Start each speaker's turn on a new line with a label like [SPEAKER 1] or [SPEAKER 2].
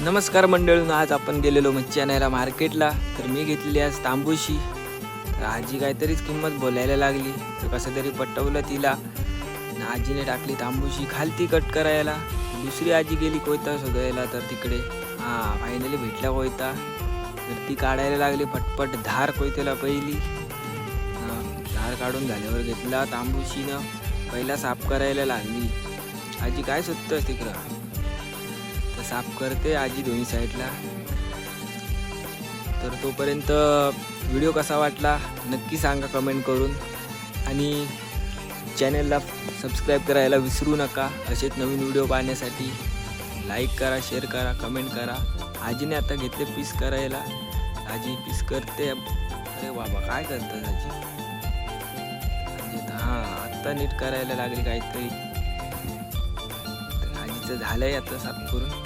[SPEAKER 1] नमस्कार मंडळींनो, आज आपण गेलेलो मच्छी आणायला मार्केटला. तर मी घेतलेली आज तांबूशी. तर आजी काहीतरीच किंमत बोलायला लागली, तर कसं तरी पटवलं तिला. आजीने टाकली तांबूशी खालती कट करायला. दुसरी आजी गेली कोयता शोधायला, तर तिकडे फायनली भेटला कोयता. तर ती काढायला लागली पटपट धार कोयत्याला पहिली. धार काढून झाल्यावर घेतला तांबूशीनं पहिला साफ करायला लागली. आजी काय शोधतोस तिकडं? साफ करते आजी दोन्ही साईडला. तर तोपर्यंत व्हिडिओ कसा वाटला नक्की सांगा कमेंट करून, आणि चॅनलला सबस्क्राईब करायला विसरू नका. असेच नवीन व्हिडिओ पाहण्यासाठी लाईक करा, शेअर करा, कमेंट करा. आजीने आता घेतले पीस करायला. आजी पीस करते. अरे बाबा काय करतात आजी? आता नीट करायला लागली काहीतरी. तर आजीचं झालंय आता साफ करून.